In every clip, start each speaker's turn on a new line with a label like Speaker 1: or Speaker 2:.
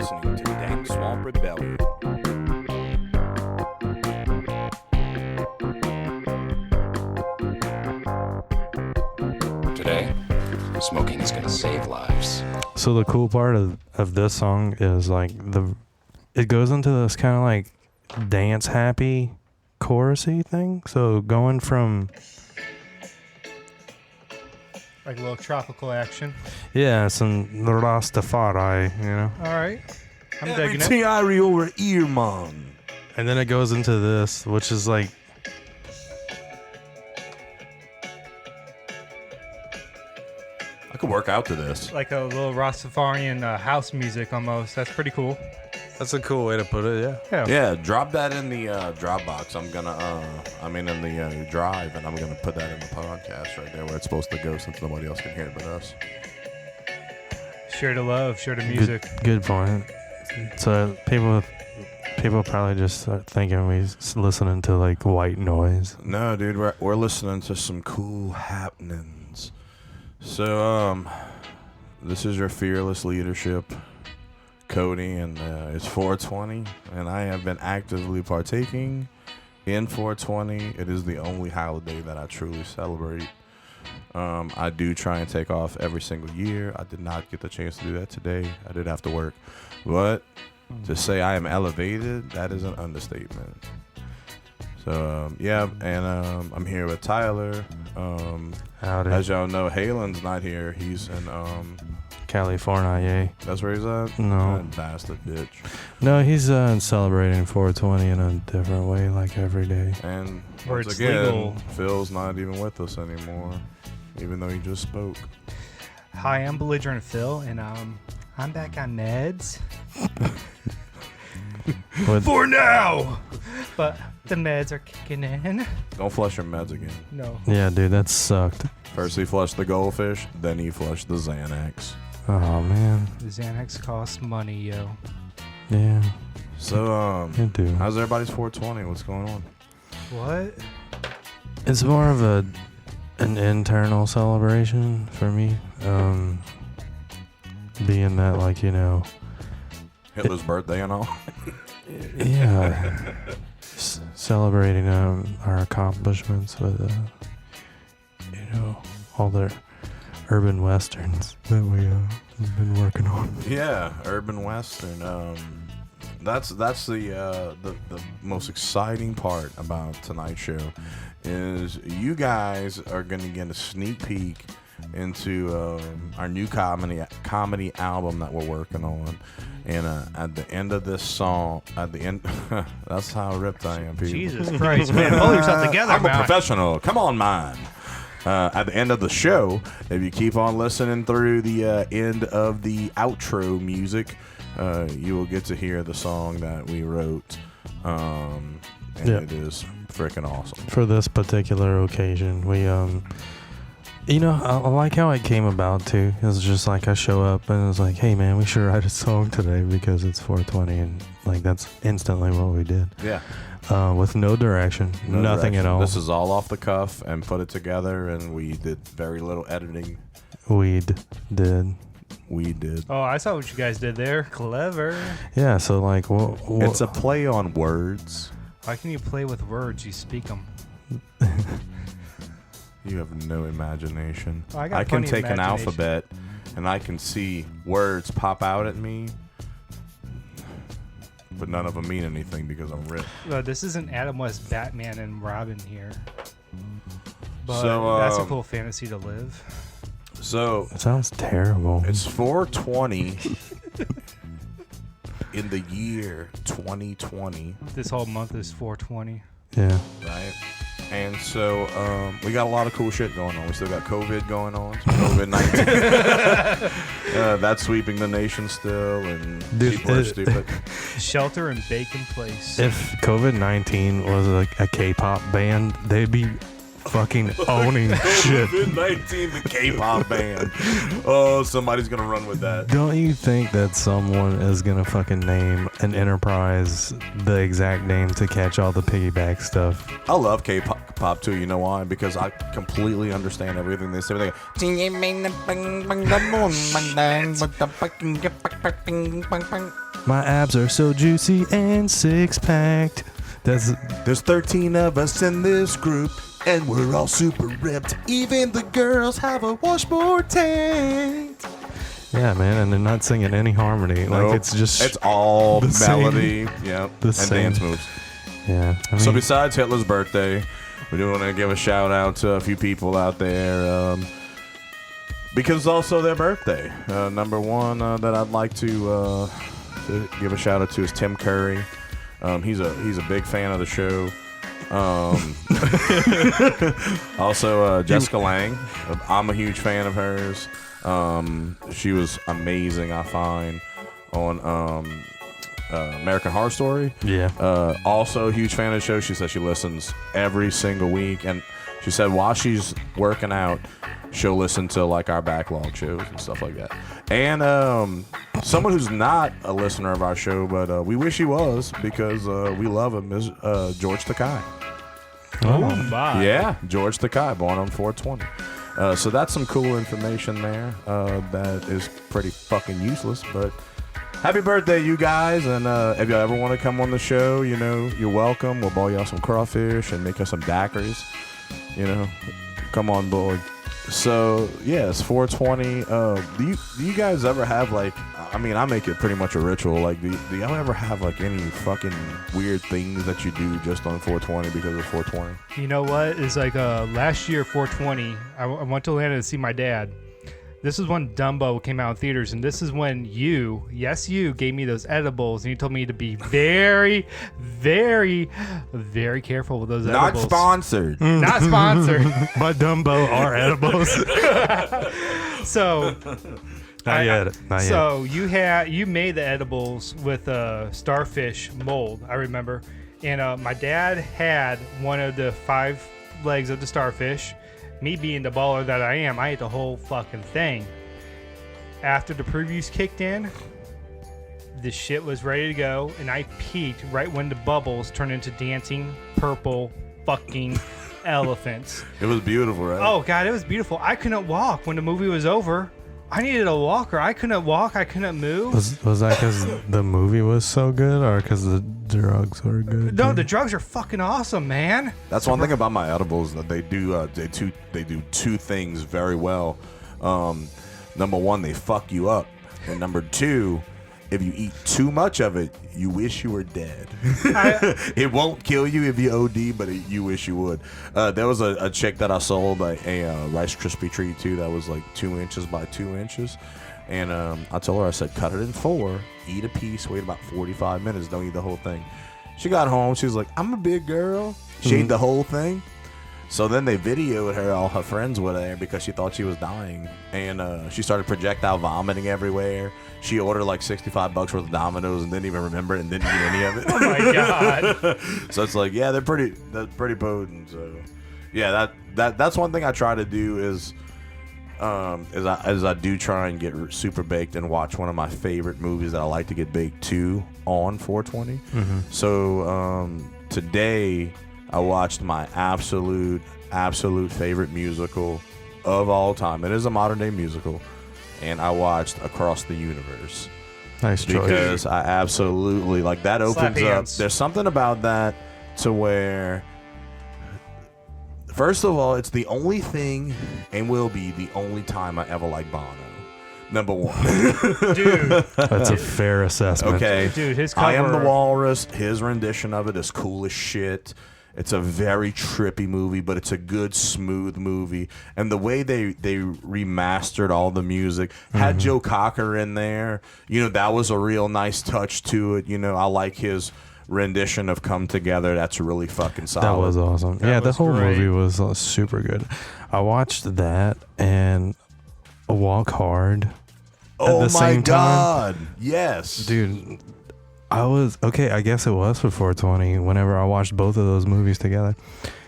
Speaker 1: listening to Dank Swamp Rebellion. Today, smoking is going to save lives.
Speaker 2: So the cool part of this song is like it goes into this kind of like dance happy chorusy thing. So going from
Speaker 3: like a little tropical action.
Speaker 2: yeah, some Rastafari, you know.
Speaker 3: All right, I'm digging it.
Speaker 1: Tiari over ear, man.
Speaker 2: And then it goes into this, which is like
Speaker 1: I could work out to this.
Speaker 3: Like a little Rastafarian house music almost. That's pretty cool.
Speaker 2: that's a cool way to put it, yeah.
Speaker 1: Yeah, drop that in the Dropbox. I'm in the drive, and I'm gonna put that in the podcast right there where it's supposed to go, since nobody else can hear it but us.
Speaker 3: Share the love, share the music.
Speaker 2: Good point. So people probably just start thinking we listening to like white noise.
Speaker 1: No, dude, we're listening to some cool happenings. So, this is your fearless leadership, Cody, and it's 420, and I have been actively partaking in 420. It is the only holiday that I truly celebrate. I do try and take off every single year. I did not get the chance to do that today. I did have to work. But to say I am elevated, that is an understatement. So, yeah, and I'm here with Tyler.
Speaker 2: Howdy.
Speaker 1: As y'all know, Halen's not here. He's in,
Speaker 2: California,
Speaker 1: that's where he's at?
Speaker 2: No.
Speaker 1: That bastard bitch.
Speaker 2: No, he's celebrating 420 in a different way, like every day.
Speaker 1: And
Speaker 3: Or
Speaker 1: once
Speaker 3: it's
Speaker 1: again,
Speaker 3: legal.
Speaker 1: Phil's not even with us anymore, even though he just spoke.
Speaker 3: Hi, I'm Belligerent Phil, and I'm back on meds. For now! But the meds are kicking in.
Speaker 1: Don't flush your meds again.
Speaker 3: No.
Speaker 2: Yeah, dude, that sucked.
Speaker 1: First he flushed the goldfish, then he flushed the Xanax.
Speaker 2: Oh man.
Speaker 3: The Xanax costs money, yo.
Speaker 2: Yeah,
Speaker 1: So,
Speaker 2: it do.
Speaker 1: how's everybody's 420? What's going on?
Speaker 3: What?
Speaker 2: It's more of an internal celebration for me. Being that, like, you know,
Speaker 1: Hitler's birthday and all?
Speaker 2: yeah, celebrating our accomplishments with you know, all the urban westerns that we have been working on.
Speaker 1: Yeah, urban western. That's the most exciting part about tonight's show is you guys are gonna get a sneak peek into our new comedy album that we're working on. And at the end of this song, that's how ripped I am, people.
Speaker 3: Jesus Christ, man. Pull yourself together,
Speaker 1: I'm
Speaker 3: man.
Speaker 1: a professional. Come on, man. At the end of the show, if you keep on listening through the end of the outro music, you will get to hear the song that we wrote. And
Speaker 2: Yep.
Speaker 1: it is freaking awesome.
Speaker 2: For this particular occasion, we you know, I like how it came about too. It was just like I show up and it was like, hey man, we should write a song today because it's 420, and like that's instantly what we did.
Speaker 1: Yeah.
Speaker 2: With no direction, nothing at all.
Speaker 1: This is all off the cuff and put it together, and we did very little editing.
Speaker 2: We did.
Speaker 3: Oh, I saw what you guys did there. Clever.
Speaker 2: Yeah, so like,
Speaker 1: It's a play on words.
Speaker 3: Why can you play with words? You speak them.
Speaker 1: You have no imagination.
Speaker 3: Oh, I got
Speaker 1: I can
Speaker 3: plenty of
Speaker 1: take an
Speaker 3: imagination.
Speaker 1: alphabet and I can see words pop out at me, but none of them mean anything because I'm rich.
Speaker 3: This isn't Adam West, Batman, and Robin here. But
Speaker 1: So,
Speaker 3: that's a cool fantasy to live.
Speaker 1: So
Speaker 2: It sounds terrible.
Speaker 1: it's 420 in the year 2020,
Speaker 3: This whole month is 420.
Speaker 2: Yeah.
Speaker 1: right? And so we got a lot of cool shit going on. We still got COVID going on. COVID-19. That's sweeping the nation still, and
Speaker 2: Dude,
Speaker 1: people are stupid.
Speaker 3: Shelter and bake in place.
Speaker 2: If COVID-19 was like a K-pop band, they'd be fucking owning shit.
Speaker 1: COVID-19, the K-pop band. Oh, somebody's gonna run with that.
Speaker 2: Don't you think that someone is gonna fucking name an enterprise the exact name to catch all the piggyback stuff?
Speaker 1: I love K-pop too. You know why? Because I completely understand everything they say. They go,
Speaker 2: My abs are so juicy and six-packed.
Speaker 1: There's 13 of us in this group, and we're all super ripped. Even the girls have a washboard tank.
Speaker 2: Yeah, man, and they're not singing any harmony.
Speaker 1: Nope.
Speaker 2: Like, it's
Speaker 1: all
Speaker 2: the
Speaker 1: melody, and
Speaker 2: same.
Speaker 1: dance moves.
Speaker 2: Yeah. I mean,
Speaker 1: So besides Hitler's birthday, we do want to give a shout out to a few people out there because it's also their birthday. Number one that I'd like to give a shout out to is Tim Curry. He's a big fan of the show. Also, Jessica Lange. I'm a huge fan of hers. She was amazing, I find, on American Horror Story.
Speaker 2: Yeah.
Speaker 1: Also a huge fan of the show. She says she listens every single week, and she said while she's working out, she'll listen to like our backlog shows and stuff like that. And someone who's not a listener of our show, but we wish he was because we love him, is George Takei.
Speaker 3: Oh my.
Speaker 1: Yeah, George Takei, born on 420. So that's some cool information there that is pretty fucking useless, but happy birthday, you guys. And if you ever want to come on the show, you know, you're welcome. We'll boil y'all some crawfish and make us some daiquiris. You know, come on board. So, yeah, it's 420. Do you guys ever have, like, I mean, I make it pretty much a ritual. Like, do y'all ever have, like, any fucking weird things that you do just on 420 because of 420?
Speaker 3: You know what? It's like last year, 420, I went to Atlanta to see my dad. This is when Dumbo came out in theaters, and this is when you gave me those edibles, and you told me to be very, very, very careful with those
Speaker 1: Not
Speaker 3: edibles.
Speaker 1: sponsored.
Speaker 3: Not sponsored.
Speaker 2: But Dumbo are edibles.
Speaker 3: So,
Speaker 2: Not yet.
Speaker 3: so you made the edibles with starfish mold, I remember, and my dad had one of the 5 legs of the starfish. Me being the baller that I am, I ate the whole fucking thing. After the previews kicked in, the shit was ready to go, and I peeked right when the bubbles turned into dancing purple fucking elephants.
Speaker 1: It was beautiful, right?
Speaker 3: Oh, God, it was beautiful. I couldn't walk when the movie was over. I needed a walker. I couldn't walk. I couldn't move.
Speaker 2: Was that because the movie was so good, or because the drugs were good?
Speaker 3: No,
Speaker 2: too?
Speaker 3: the drugs are fucking awesome, man.
Speaker 1: That's one thing about my edibles, that they do two things very well. Number one, they fuck you up, and number two, if you eat too much of it, you wish you were dead. It won't kill you if you OD, but you wish you would. There was a chick that I sold a Rice Krispie treat to that was like 2 inches by 2 inches. And I told her, I said, cut it in 4, eat a piece, wait about 45 minutes, don't eat the whole thing. She got home, she was like, I'm a big girl. She ate the whole thing. So then they videoed her, all her friends were there because she thought she was dying. And she started projectile vomiting everywhere. She ordered like $65 worth of Dominoes and didn't even remember it and didn't eat any of it.
Speaker 3: Oh my God.
Speaker 1: So it's like, yeah, they're pretty potent. So yeah, that's one thing I try to do is I do try and get super baked and watch one of my favorite movies that I like to get baked to on 420.
Speaker 2: Mm-hmm.
Speaker 1: So today I watched my absolute favorite musical of all time. It is a modern day musical, and I watched Across the Universe.
Speaker 2: Nice choice.
Speaker 1: Because I absolutely like that. Opens up.
Speaker 3: hands.
Speaker 1: There's something about that to where, first of all, it's the only thing and will be the only time I ever like Bono. Number one.
Speaker 3: Dude.
Speaker 2: That's a fair assessment.
Speaker 1: Okay.
Speaker 3: Dude, his cover.
Speaker 1: I Am the Walrus. His rendition of it is cool as shit. It's a very trippy movie, but it's a good, smooth movie. And the way they remastered all the music, had Joe Cocker in there, you know, that was a real nice touch to it. You know, I like his rendition of Come Together. That's really fucking solid.
Speaker 2: That was awesome.
Speaker 3: That
Speaker 2: Yeah, the
Speaker 3: was
Speaker 2: whole
Speaker 3: great.
Speaker 2: movie was super good. I watched that and Walk Hard
Speaker 1: Oh
Speaker 2: at the
Speaker 1: my
Speaker 2: same
Speaker 1: God. Yes.
Speaker 2: Dude, I was okay. I guess it was for 420. Whenever I watched both of those movies together,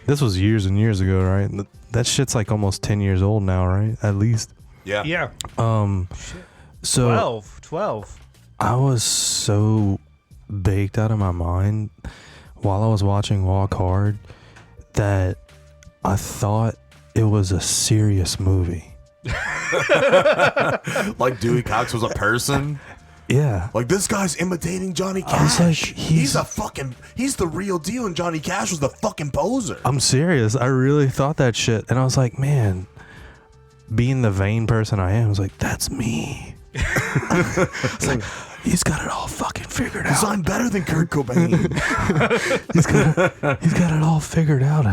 Speaker 2: this was years and years ago, right? That shit's like almost 10 years old now, right? At least.
Speaker 1: Yeah.
Speaker 3: Yeah.
Speaker 2: Shit. So
Speaker 3: 12.
Speaker 2: I was so baked out of my mind while I was watching Walk Hard that I thought it was a serious movie.
Speaker 1: Like Dewey Cox was a person.
Speaker 2: Yeah.
Speaker 1: Like, this guy's imitating Johnny Cash.
Speaker 2: I was like,
Speaker 1: he's the real deal, and Johnny Cash was the fucking poser.
Speaker 2: I'm serious. I really thought that shit. And I was like, man, being the vain person I am, I was like, that's me. It's like, he's got it all fucking figured out.
Speaker 1: Because I'm better than Kurt Cobain.
Speaker 2: he's got it all figured out,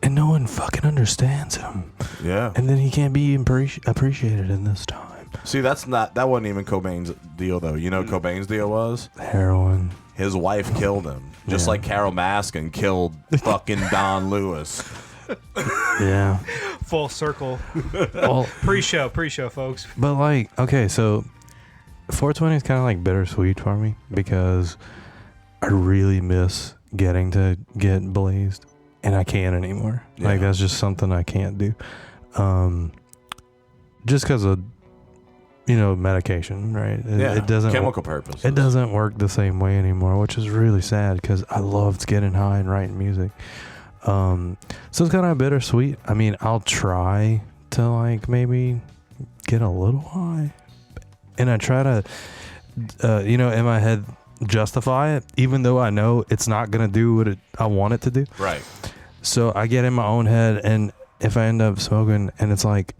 Speaker 2: and no one fucking understands him.
Speaker 1: Yeah.
Speaker 2: And then he can't be appreciated in this time.
Speaker 1: See, that wasn't even Cobain's deal, though. You know what Cobain's deal was?
Speaker 2: Heroin.
Speaker 1: His wife killed him. Just like Carol Baskin killed fucking Don Lewis.
Speaker 2: Yeah.
Speaker 3: Full circle.
Speaker 2: Well,
Speaker 3: Pre-show, folks.
Speaker 2: but like, okay, so 420 is kind of like bittersweet for me because I really miss getting to get blazed, and I can't anymore.
Speaker 1: Yeah.
Speaker 2: Like, that's just something I can't do. Just because of, medication, right? It doesn't
Speaker 1: chemical purposes.
Speaker 2: It doesn't work the same way anymore, which is really sad because I loved getting high and writing music. So it's kind of bittersweet. I mean, I'll try to like maybe get a little high, and I try to, in my head justify it, even though I know it's not gonna do what I want it to do.
Speaker 1: Right.
Speaker 2: So I get in my own head, and if I end up smoking, and it's like,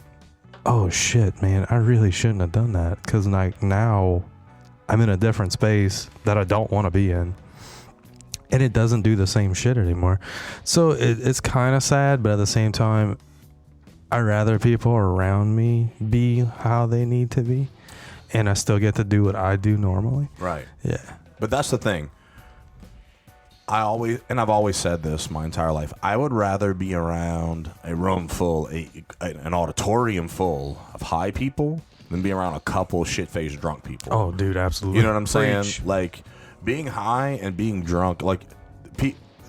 Speaker 2: oh shit, man, I really shouldn't have done that because like now I'm in a different space that I don't want to be in, and it doesn't do the same shit anymore. So it's kind of sad, but at the same time, I'd rather people around me be how they need to be, and I still get to do what I do normally.
Speaker 1: Right.
Speaker 2: Yeah.
Speaker 1: But that's the thing. I've always said this my entire life. I would rather be around a room full, an auditorium full of high people than be around a couple shit-faced drunk people.
Speaker 2: Oh, dude, absolutely.
Speaker 1: You know what I'm saying?
Speaker 3: Preach.
Speaker 1: Like, being high and being drunk, like,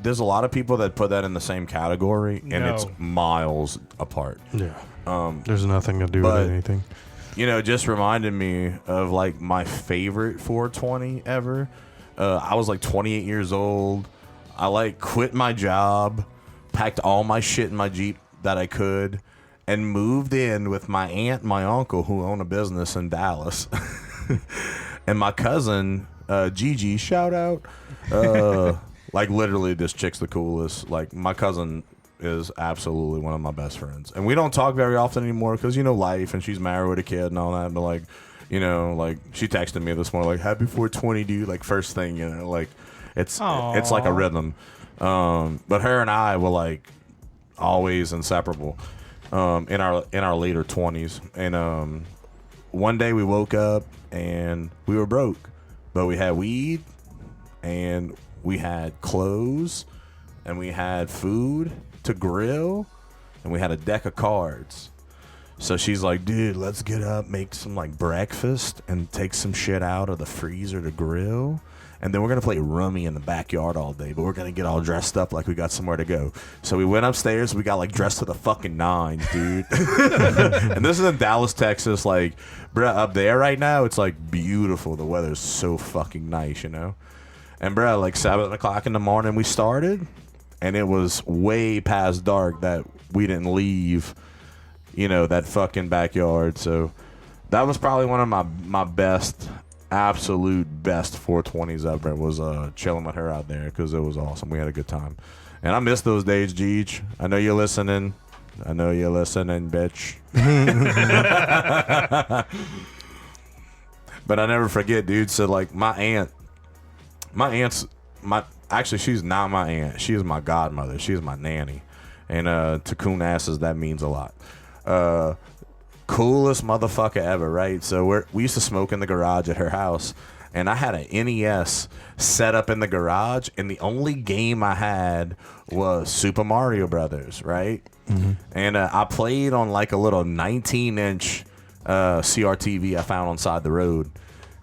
Speaker 1: there's a lot of people that put that in the same category, and it's miles apart.
Speaker 2: Yeah. There's nothing to do with anything.
Speaker 1: Just reminded me of, like, my favorite 420 ever. I was like 28 years old. I like quit my job, packed all my shit in my Jeep that I could, and moved in with my aunt and my uncle who own a business in Dallas. And my cousin, Gigi, shout out. Like, literally, this chick's the coolest. Like, my cousin is absolutely one of my best friends. And we don't talk very often anymore because, life, and she's married with a kid and all that. But, like, like, she texted me this morning, like, happy 420, dude. Like, first thing, like, it's like a rhythm. But her and I were, like, always inseparable in our later 20s. And one day we woke up and we were broke. But we had weed, and we had clothes, and we had food to grill, and we had a deck of cards. So she's like, dude, let's get up, make some like breakfast, and take some shit out of the freezer to grill. And then we're going to play rummy in the backyard all day, but we're going to get all dressed up like we got somewhere to go. So we went upstairs. We got like dressed to the fucking nines, dude. And this is in Dallas, Texas. Like, bruh, up there right now, it's like beautiful. The weather's so fucking nice, And bruh, like 7 o'clock in the morning we started, and it was way past dark that we didn't leave that fucking backyard. So that was probably one of my best, absolute best 420s ever. Was chilling with her out there because it was awesome. We had a good time. And I miss those days, Jeej. I know you're listening. Bitch. But I never forget, dude. So, like, actually, she's not my aunt. She is my godmother. She is my nanny. And to coon asses, that means a lot. Coolest motherfucker ever, right? So we used to smoke in the garage at her house, and I had an NES set up in the garage, and the only game I had was Super Mario Brothers, right? Mm-hmm. And I played on like a little 19-inch CRTV I found on side the road,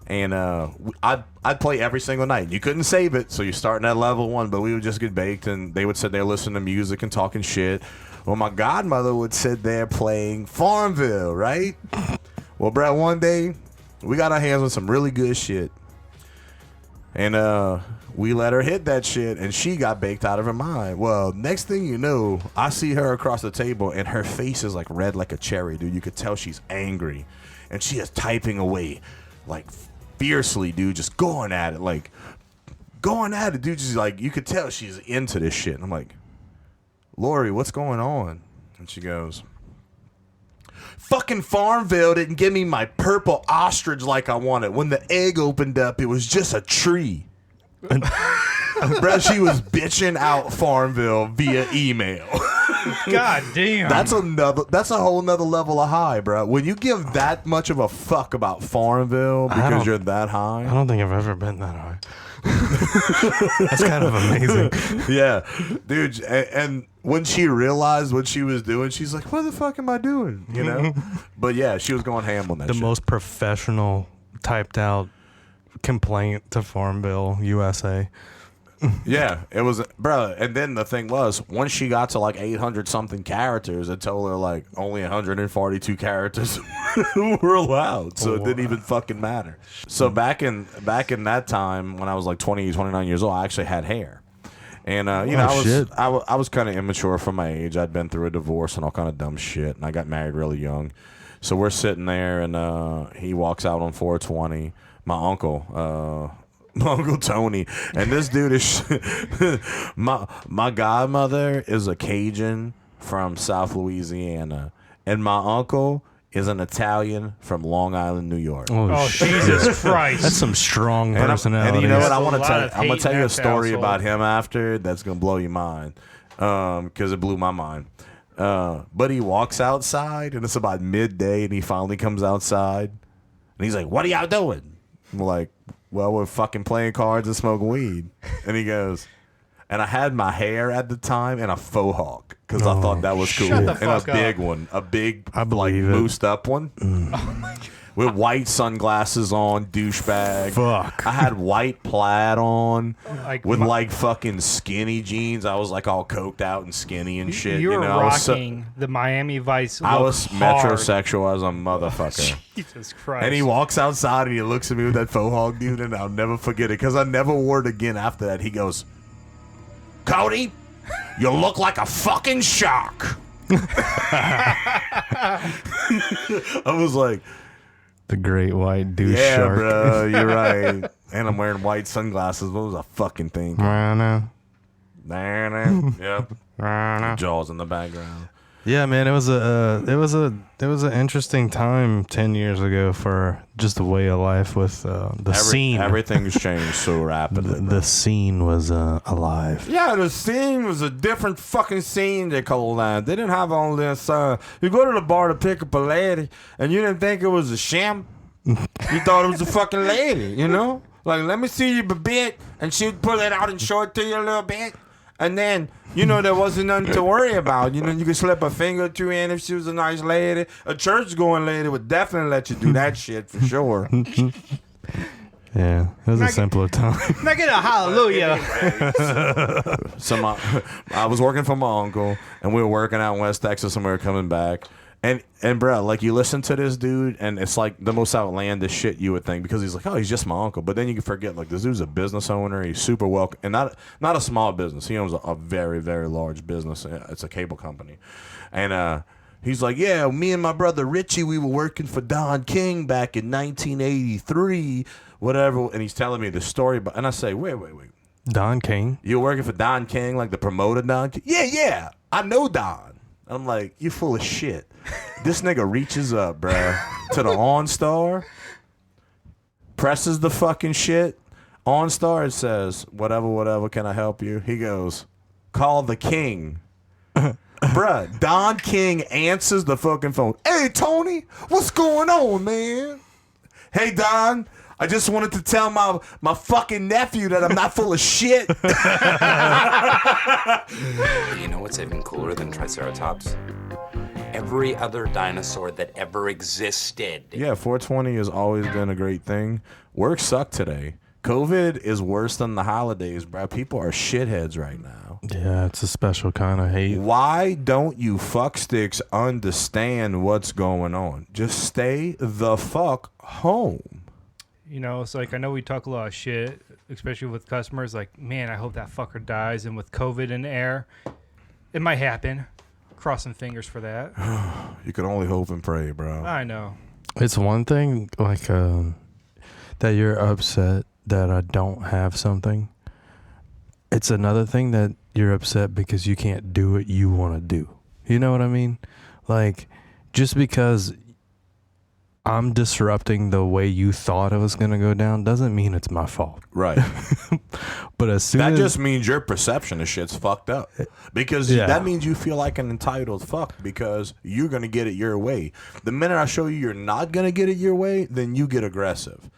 Speaker 1: and I'd play every single night. You couldn't save it, so you're starting at level 1, but we would just get baked, and they would sit there listening to music and talking shit. Well, my godmother would sit there playing Farmville, right? Well, Brad, one day, we got our hands on some really good shit. And we let her hit that shit, and she got baked out of her mind. Well, next thing you know, I see her across the table, and her face is like red like a cherry, dude. You could tell she's angry. And she is typing away like fiercely, dude, just going at it, like dude. Just like you could tell she's into this shit. And I'm like, Lori, what's going on? And she goes, fucking Farmville didn't give me my purple ostrich like I wanted. When the egg opened up, it was just a tree. Bro, she was bitching out Farmville via email.
Speaker 3: God damn.
Speaker 1: That's a whole nother level of high, bro. When you give that much of a fuck about Farmville because you're that high.
Speaker 2: I don't think I've ever been that high. That's kind of amazing.
Speaker 1: Yeah, dude. And when she realized what she was doing, she's like, what the fuck am I doing? You know? But yeah, she was going ham on that shit.
Speaker 2: Most professional typed out complaint to Farmville USA.
Speaker 1: Yeah, it was, bro. And then the thing was, once she got to like 800 something characters, it told her like only 142 characters were allowed, so it didn't even fucking matter. So back in that time when I was like 29 years old, I actually had hair, and I was kind of immature for my age. I'd been through a divorce and all kind of dumb shit, and I got married really young. So we're sitting there, and he walks out on 420. My uncle Tony, and this dude is my godmother is a Cajun from South Louisiana, and my uncle is an Italian from Long Island, New York.
Speaker 3: Oh Jesus Christ!
Speaker 2: That's some strong personality.
Speaker 1: And you know what?
Speaker 3: I'm
Speaker 1: gonna tell you a story about him after that's gonna blow your mind, because it blew my mind. But he walks outside, and it's about midday, and he finally comes outside, and he's like, "What are y'all doing?" I'm like, well, we're fucking playing cards and smoking weed. And he goes, and I had my hair at the time in a faux hawk because I thought that was cool.
Speaker 3: Shut the
Speaker 1: and
Speaker 3: fuck
Speaker 1: a big one, a big,
Speaker 2: I believe
Speaker 1: like,
Speaker 2: it.
Speaker 1: moosed up one.
Speaker 3: Oh my God.
Speaker 1: With white sunglasses on, douchebag.
Speaker 2: Fuck.
Speaker 1: I had white plaid on
Speaker 3: Like
Speaker 1: with like fucking skinny jeans. I was like all coked out and skinny and shit.
Speaker 3: You were
Speaker 1: know,
Speaker 3: rocking the Miami Vice look
Speaker 1: I was
Speaker 3: hard.
Speaker 1: metrosexual as a motherfucker.
Speaker 3: Jesus Christ.
Speaker 1: And he walks outside and he looks at me with that faux hog, dude, and I'll never forget it because I never wore it again after that. He goes, Cody, you look like a fucking shark. I was like,
Speaker 2: The great white douche
Speaker 1: yeah,
Speaker 2: shark.
Speaker 1: bro, you're right. And I'm wearing white sunglasses. What was I fucking thinking?
Speaker 2: Rana.
Speaker 1: Yep.
Speaker 2: Rana.
Speaker 1: Jaws in the background.
Speaker 2: Yeah, man, it was an interesting time 10 years ago for just the way of life with the scene.
Speaker 1: Everything's changed so rapidly.
Speaker 2: The scene was alive.
Speaker 1: Yeah, the scene was a different fucking scene, they call that. They didn't have all this. You go to the bar to pick up a lady, and you didn't think it was a sham. You thought it was a fucking lady, you know? Like, let me see you a bit, and she'd pull it out and show it to you a little bit. And then, you know, there wasn't nothing to worry about. You know, you could slip a finger or two in if she was a nice lady. A church-going lady would definitely let you do that shit for sure.
Speaker 2: Yeah, it was a simpler time.
Speaker 3: Can I get a hallelujah?
Speaker 1: So I was working for my uncle, and we were working out in West Texas, and we were coming back. And bro, like, you listen to this dude, and it's like the most outlandish shit you would think, because he's like, oh, he's just my uncle. But then you can forget, like, this dude's a business owner. He's super well, and not a small business. He owns a very, very large business. It's a cable company. And he's like, yeah, me and my brother Richie, we were working for Don King back in 1983, whatever. And he's telling me the story, and I say, wait.
Speaker 2: Don King?
Speaker 1: You're working for Don King, like the promoter Don King? Yeah, I know Don. I'm like, you full of shit. This nigga reaches up, bruh, to the OnStar, presses the fucking shit. OnStar, it says, whatever, can I help you? He goes, call the king. Bruh, Don King answers the fucking phone. Hey, Tony, what's going on, man? Hey, Don, I just wanted to tell my fucking nephew that I'm not full of shit.
Speaker 4: You know what's even cooler than Triceratops? Every other dinosaur that ever existed.
Speaker 1: Yeah, 420 has always been a great thing. Work sucked today. COVID is worse than the holidays, bro. People are shitheads right now.
Speaker 2: Yeah, it's a special kind of hate.
Speaker 1: Why don't you fucksticks understand what's going on? Just stay the fuck home.
Speaker 3: You know, it's like, I know we talk a lot of shit, especially with customers. Like, man, I hope that fucker dies. And with COVID in the air, it might happen. Crossing fingers for that.
Speaker 1: You can only hope and pray, bro.
Speaker 3: I know.
Speaker 2: It's one thing, like, that you're upset that I don't have something. It's another thing that you're upset because you can't do what you want to do. You know what I mean? Like, just because I'm disrupting the way you thought it was going to go down doesn't mean it's my fault.
Speaker 1: Right.
Speaker 2: But as soon
Speaker 1: that
Speaker 2: as...
Speaker 1: just means your perception of shit's fucked up. Because that means you feel like an entitled fuck because you're going to get it your way. The minute I show you you're not going to get it your way, then you get aggressive.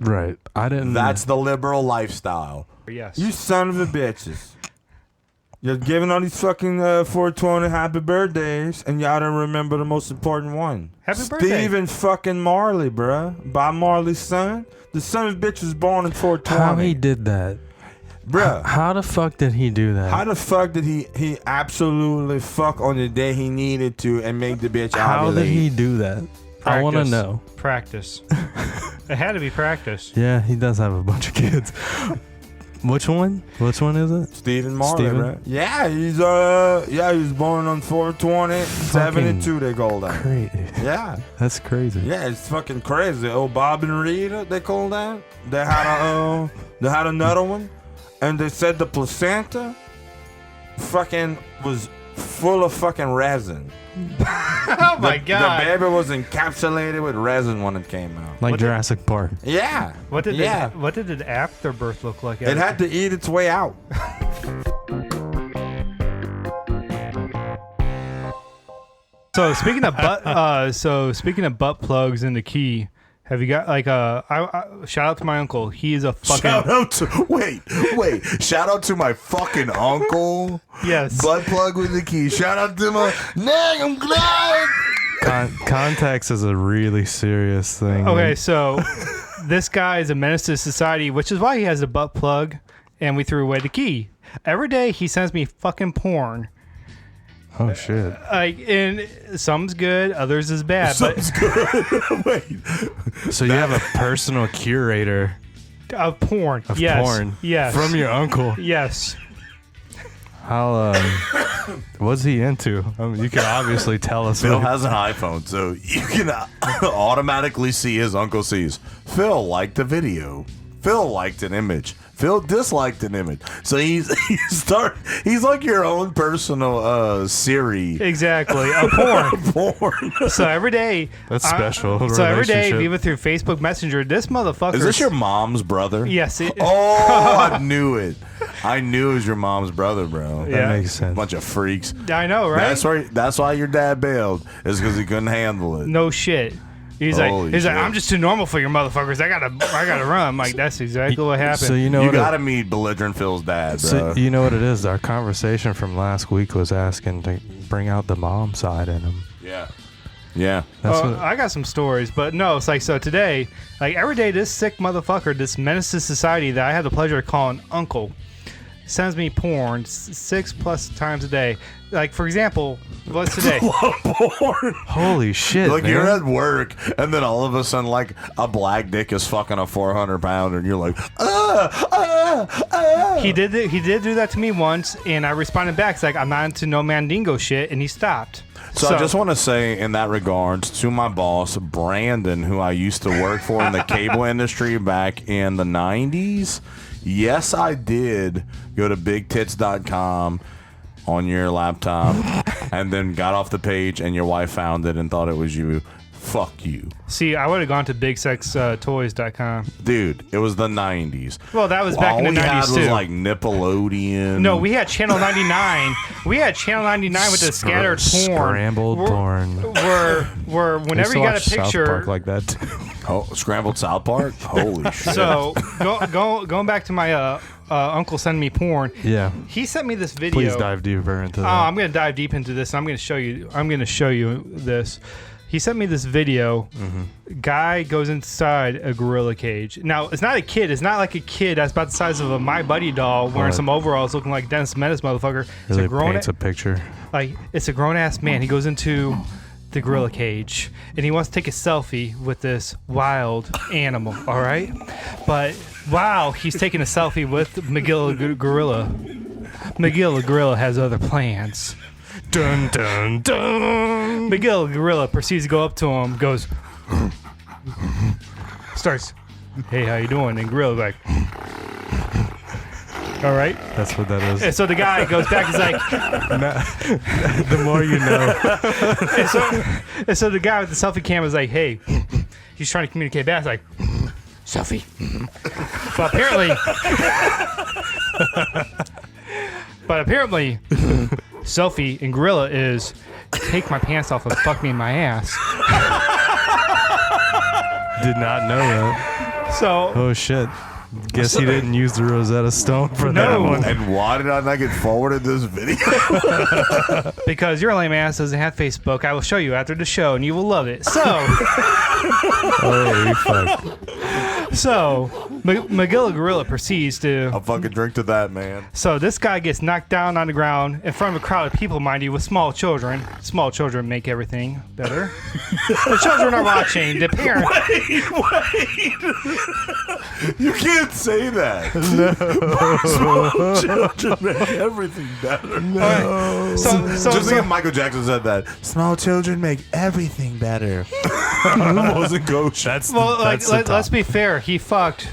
Speaker 2: Right. I didn't...
Speaker 1: That's the liberal lifestyle.
Speaker 3: Yes.
Speaker 5: You son of a bitches. You're giving all these fucking 420 happy birthdays, and y'all don't remember the most important one.
Speaker 3: Happy birthday.
Speaker 5: Stephen fucking Marley, bruh. Bob Marley's son. The son of a bitch was born in 420.
Speaker 2: How he did that?
Speaker 5: Bruh.
Speaker 2: How the fuck did he do that?
Speaker 5: How the fuck did he absolutely fuck on the day he needed to and make the bitch
Speaker 2: How
Speaker 5: ovulate?
Speaker 2: did he do that? I want to know.
Speaker 3: Practice. It had to be practice.
Speaker 2: Yeah, he does have a bunch of kids. Which one? Which one is it?
Speaker 5: Stephen Marley,
Speaker 2: Stephen?
Speaker 5: right? Yeah, he was born on 420, 72 they call that.
Speaker 2: Crazy.
Speaker 5: Yeah.
Speaker 2: That's crazy.
Speaker 5: Yeah, it's fucking crazy. Oh, Bob and Rita, they call that. They had another one, and they said the placenta fucking was full of fucking resin.
Speaker 3: Oh my god.
Speaker 5: The baby was encapsulated with resin when it came out.
Speaker 2: Like Jurassic Park.
Speaker 5: Yeah.
Speaker 3: What did the afterbirth look like?
Speaker 5: It had to eat its way out.
Speaker 3: So speaking of butt plugs in the key, have you got like shout out to my uncle. He is a fucking
Speaker 1: Shout out to my fucking uncle.
Speaker 3: Yes.
Speaker 1: Butt plug with the key. Shout out to my I'm glad.
Speaker 2: Context is a really serious thing.
Speaker 3: Okay, so this guy is a menace to society, which is why he has a butt plug, and we threw away the key. Every day he sends me fucking porn.
Speaker 2: Oh shit.
Speaker 3: And some's good, others is bad.
Speaker 1: Some's good. Wait.
Speaker 2: So you have a personal curator
Speaker 3: Of porn.
Speaker 2: of
Speaker 3: Yes.
Speaker 2: porn
Speaker 3: Yes.
Speaker 2: from your uncle.
Speaker 3: Yes.
Speaker 2: How what's he into? I mean, you can obviously tell us.
Speaker 1: Phil has an iPhone, so you can automatically see his uncle sees. Phil liked a video. Phil liked an image. Phil disliked an image. So he's like your own personal Siri.
Speaker 3: Exactly. A porn.
Speaker 1: Porn.
Speaker 3: So every day.
Speaker 2: That's special.
Speaker 3: So every day,
Speaker 2: relationship.
Speaker 3: even through Facebook Messenger, this motherfucker.
Speaker 1: Is this your mom's brother?
Speaker 3: Yes.
Speaker 1: Oh, I knew it. I knew it was your mom's brother, bro.
Speaker 2: That
Speaker 3: Yeah.
Speaker 2: makes sense.
Speaker 1: Bunch of freaks.
Speaker 3: I know, right?
Speaker 1: That's why your dad bailed. Is because he couldn't handle it.
Speaker 3: No shit. He's
Speaker 1: Holy
Speaker 3: like,
Speaker 1: shit.
Speaker 3: I'm just too normal for your motherfuckers. I gotta run. I'm like, that's exactly what happened.
Speaker 2: So you know
Speaker 1: You
Speaker 2: what
Speaker 1: gotta meet belligerent Phil's dad, bro.
Speaker 2: So you know what it is? Our conversation from last week was asking to bring out the mom side in him.
Speaker 1: Yeah. Yeah.
Speaker 2: That's
Speaker 3: Oh,
Speaker 2: what,
Speaker 3: I got some stories, but no, it's like, so today, like every day, this sick motherfucker, this menace to society that I had the pleasure of calling uncle, sends me porn 6+ times a day. Like, for example, what's today?
Speaker 1: Porn.
Speaker 2: holy shit,
Speaker 1: Like
Speaker 2: man.
Speaker 1: you're at work, and then all of a sudden, like a black dick is fucking a 400-pounder, and you're like,
Speaker 3: He did do that to me once, and I responded back. It's like, I'm not into no mandingo shit, and he stopped.
Speaker 1: So I just want to say, in that regards, to my boss Brandon, who I used to work for in the cable industry back in the 90s. Yes, I did go to bigtits.com on your laptop and then got off the page and your wife found it and thought it was you. Fuck you.
Speaker 3: See, I would have gone to bigsextoys.com.
Speaker 1: Dude, it was the 90s.
Speaker 3: Well, that was back in the
Speaker 1: All we had
Speaker 3: 90s
Speaker 1: was
Speaker 3: too.
Speaker 1: like Nickelodeon.
Speaker 3: No, we had Channel 99. We had Channel 99 with the scattered porn.
Speaker 2: Scrambled porn.
Speaker 3: Where whenever you got a picture.
Speaker 2: South Park like that too.
Speaker 1: Oh, Scrambled South Park? Holy shit.
Speaker 3: So going back to my uncle sending me porn.
Speaker 2: Yeah.
Speaker 3: He sent me this video.
Speaker 2: Please dive deeper into that.
Speaker 3: I'm gonna dive deep into this. And I'm gonna show you this. He sent me this video. Guy goes inside a gorilla cage. Now, it's not a kid. It's not like a kid that's about the size of a My Buddy doll wearing
Speaker 2: Right.
Speaker 3: some overalls looking like Dennis Menace motherfucker. It's
Speaker 2: Really
Speaker 3: a grown
Speaker 2: paints a picture.
Speaker 3: it's a grown-ass man. He goes into the gorilla cage, and he wants to take a selfie with this wild animal, all right? But, wow, he's taking a selfie with McGill the gorilla. McGill the gorilla has other plans.
Speaker 2: Dun dun dun.
Speaker 3: McGill the gorilla proceeds to go up to him, goes, starts hey, how you doing? And Gorilla's like, all right.
Speaker 2: That's what that is.
Speaker 3: And so the guy goes back. He's like,
Speaker 2: The more you know.
Speaker 3: and so the guy with the selfie camera is like, hey, he's trying to communicate back. He's like, selfie. But apparently, selfie and Gorilla is take my pants off and fuck me in my ass.
Speaker 2: Did not know that.
Speaker 3: So,
Speaker 2: Oh shit. Guess he didn't use the Rosetta Stone for that
Speaker 3: No.
Speaker 2: one.
Speaker 1: And why did I not get forwarded this video?
Speaker 3: because your lame ass doesn't have Facebook, I will show you after the show and you will love it. So,
Speaker 2: Holy fuck.
Speaker 3: Magilla Gorilla proceeds to.
Speaker 1: I'll fucking drink to that, man.
Speaker 3: So this guy gets knocked down on the ground in front of a crowd of people, mind you, with small children. Small children make everything better. The children are watching. The parents.
Speaker 1: Wait. You can't say that. Small children make everything better.
Speaker 3: No. So
Speaker 1: Just like Michael Jackson said that. Small children make everything better. It wasn't kosher.
Speaker 2: That's
Speaker 3: well,
Speaker 2: that's
Speaker 3: let's be fair. He fucked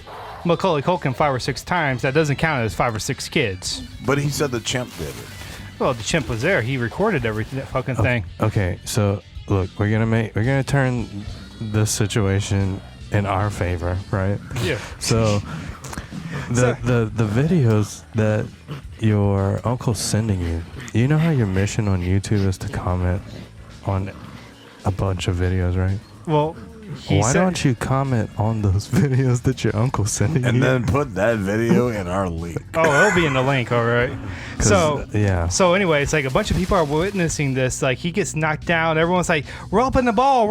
Speaker 3: Macaulay Culkin 5 or 6 times. That doesn't count as 5 or 6 kids.
Speaker 1: But he said the chimp did it.
Speaker 3: Well, the chimp was there. He recorded everything. That fucking thing.
Speaker 2: Okay, so look, we're gonna turn this situation in our favor, right?
Speaker 3: Yeah.
Speaker 2: So the videos that your uncle's sending you, you know how your mission on YouTube is to comment on a bunch of videos, right?
Speaker 3: Well,
Speaker 2: Why don't you comment on those videos that your uncle's sending you?
Speaker 1: And then put that video in our link.
Speaker 3: Oh, it'll be in the link, all right. So
Speaker 2: yeah.
Speaker 3: So anyway, it's like a bunch of people are witnessing this. Like he gets knocked down. Everyone's like, roping the ball.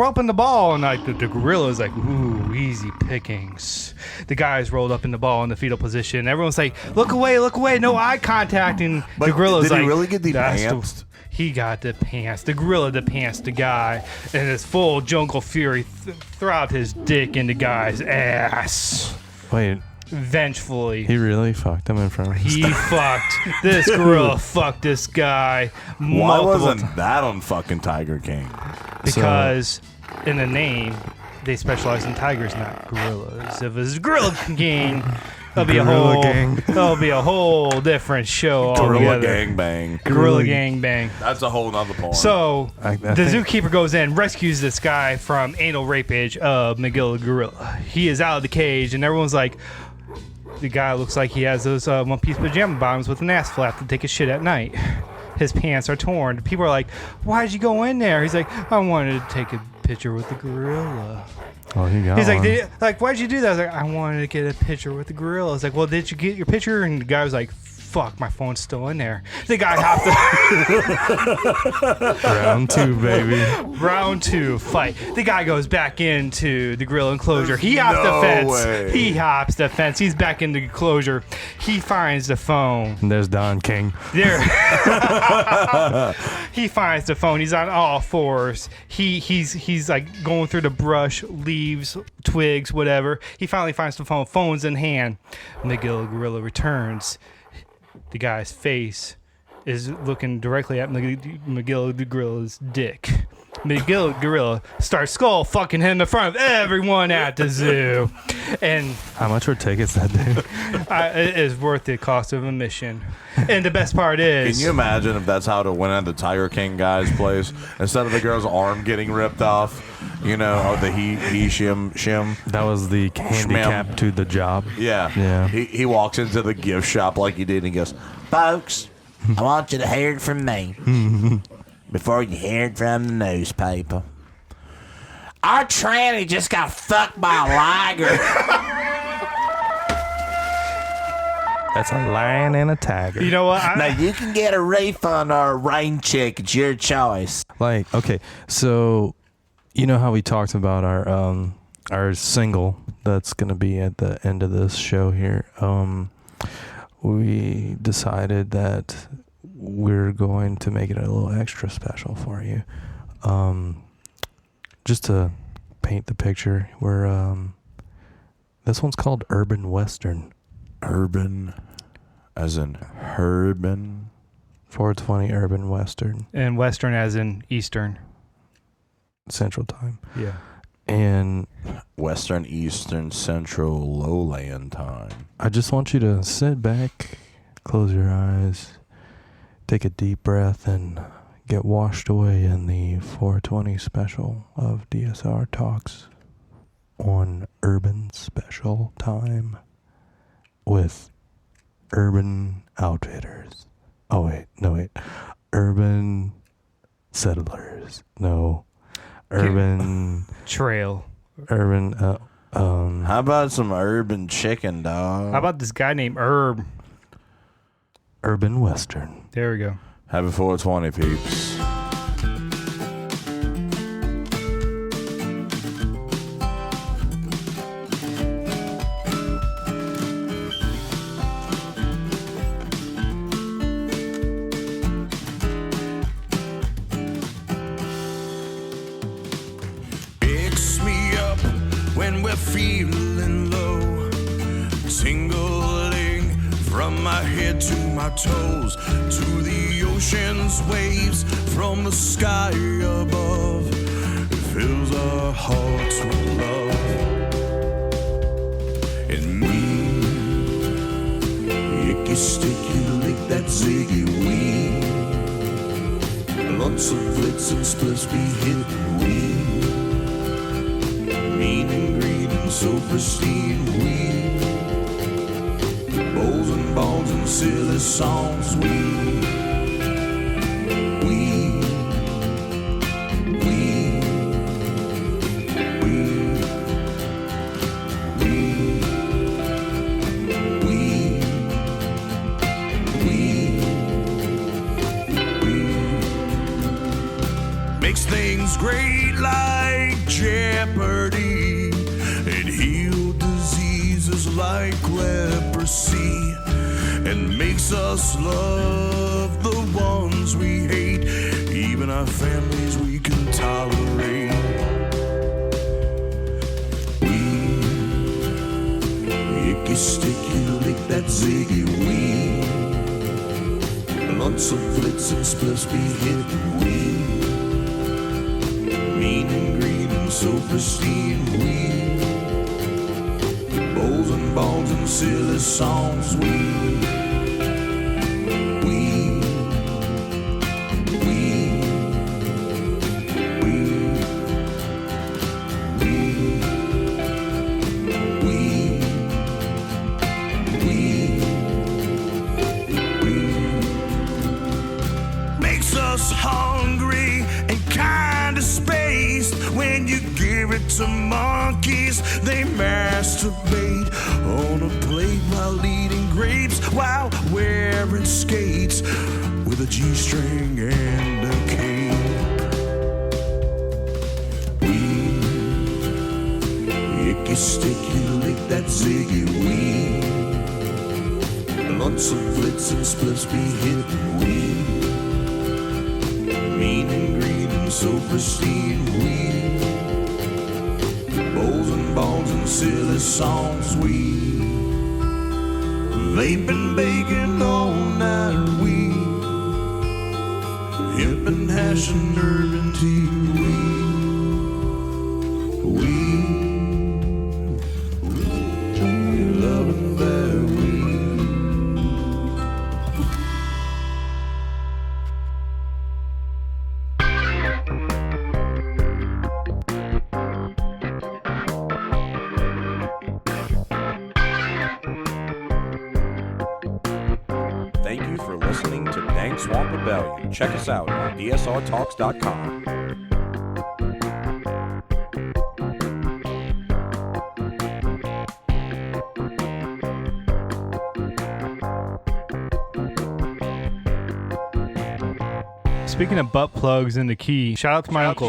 Speaker 3: And like the gorilla's like, ooh, easy pickings. The guy's rolled up in the ball in the fetal position. Everyone's like, look away, no eye contact. And
Speaker 1: But
Speaker 3: the gorilla's
Speaker 1: did
Speaker 3: like,
Speaker 1: he really get the
Speaker 3: "That's
Speaker 1: pants?
Speaker 3: He got the pants. The gorilla the pants the guy. And his full jungle fury throbbed his dick into guy's ass.
Speaker 2: Wait,
Speaker 3: Vengefully.
Speaker 2: he really fucked him in front of his
Speaker 3: He fucked this gorilla. Fucked this guy.
Speaker 1: Why
Speaker 3: multiple
Speaker 1: wasn't that on fucking Tiger King?
Speaker 3: Because in the name, they specialize in tigers, not gorillas. If it was Gorilla King, there'll be a whole different show
Speaker 1: Gorilla
Speaker 3: altogether.
Speaker 1: gangbang.
Speaker 3: Gorilla Gangbang.
Speaker 1: That's a whole nother porn.
Speaker 3: So
Speaker 2: I
Speaker 3: the
Speaker 2: think-
Speaker 3: zookeeper goes in, rescues this guy from anal rapage of Magilla Gorilla. He is out of the cage, and everyone's like, the guy looks like he has those one-piece pajama bottoms with an ass flap to take a shit at night. His pants are torn. People are like, why'd you go in there? He's like, I wanted to take a picture with the gorilla.
Speaker 2: Oh, he got
Speaker 3: He's
Speaker 2: one.
Speaker 3: like, why'd you do that? I was like, I wanted to get a picture with the gorilla. I was like, well, did you get your picture? And the guy was like, fuck, my phone's still in there. The guy hopped
Speaker 2: Round 2, baby.
Speaker 3: Round 2, fight. The guy goes back into the gorilla enclosure. He hops the
Speaker 1: no
Speaker 3: fence.
Speaker 1: way.
Speaker 3: He hops the fence. He's back in the enclosure. He finds the phone.
Speaker 2: And there's Don King.
Speaker 3: There. He finds the phone. He's on all fours. He's like going through the brush, leaves, twigs, whatever. He finally finds the phone. Phone's in hand. Magilla Gorilla returns. The guy's face is looking directly at Magilla Gorilla's dick. Magilla Gorilla starts skull fucking him in front of everyone at the zoo. And
Speaker 2: How much were tickets that day?
Speaker 3: it is worth the cost of admission. And the best part is...
Speaker 1: Can you imagine if that's how it went at the Tiger King guy's place? Instead of the girl's arm getting ripped off, you know, or the he shim.
Speaker 2: That was the handicap to the job.
Speaker 1: Yeah.
Speaker 2: Yeah.
Speaker 1: He walks into the gift shop like he did and he goes, folks, I want you to hear it from me before you hear it from the newspaper. Our tranny just got fucked by a liger.
Speaker 2: That's a lion and a tiger.
Speaker 3: You know what?
Speaker 1: Now you can get a refund or a rain check. It's your choice.
Speaker 2: Like, okay, so you know how we talked about our single that's gonna be at the end of this show here. We decided that we're going to make it a little extra special for you. Just to paint the picture, we're this one's called Urban Western.
Speaker 1: Urban, as in urban.
Speaker 2: 420 Urban Western,
Speaker 3: And Western as in Eastern.
Speaker 2: Central Time.
Speaker 3: Yeah.
Speaker 2: And
Speaker 1: Western, Eastern, Central, Lowland time.
Speaker 2: I just want you to sit back, close your eyes, take a deep breath, and get washed away in the 420 special of DSR Talks on Urban Special Time with Urban Outfitters. Oh, wait. Urban Settlers. No. Urban
Speaker 3: Trail.
Speaker 2: Urban
Speaker 1: How about some urban chicken, dog?
Speaker 3: How about this guy named Herb?
Speaker 2: Urban Western.
Speaker 3: There we go.
Speaker 1: Happy 420, peeps.
Speaker 5: Picks me up when we're feeling low, tingling from my head to my toes, to the ocean's waves from the sky above. It fills our hearts with love. And me, icky, sticky, lick that ziggy weed. Lots of flits and splits be hitting weed. Mean and green and so pristine weed. Bowls and bones and silly songs weed. Weed. Weed. Weed. Weed. Weed. Weed. Weed. Makes things great like Jeopardy, and heal diseases like leprosy, and makes us love the ones we hate, even our families we can tolerate. Weed, icky, sticky, lick that ziggy weed. Lots of flits and splits be hitting weed. Mean and green and so pristine weed. Bowls and bones and silly songs weed. Weed. Weed. Weed. Weed. Weed. Weed. Weed. Makes us hungry and kinda spaced. When you give it to monkeys, they masturbate on a plate while eating grapes, while wearing skates with a G-string and a cape. Weed, icky, sticky, lick that ziggy weed. Lots of flits and splits be hitting weed. Mean and green and so pristine weed. Bowls and bones and silly songs weed. Vaping, baking all night weed. Hemp and hash and urban tea weed. Weed. Loving that weed.
Speaker 1: Thank you for listening to Dank Swamp Rebellion. Check us out on dsrtalks.com.
Speaker 3: Speaking of butt plugs in the key, shout out to my uncle.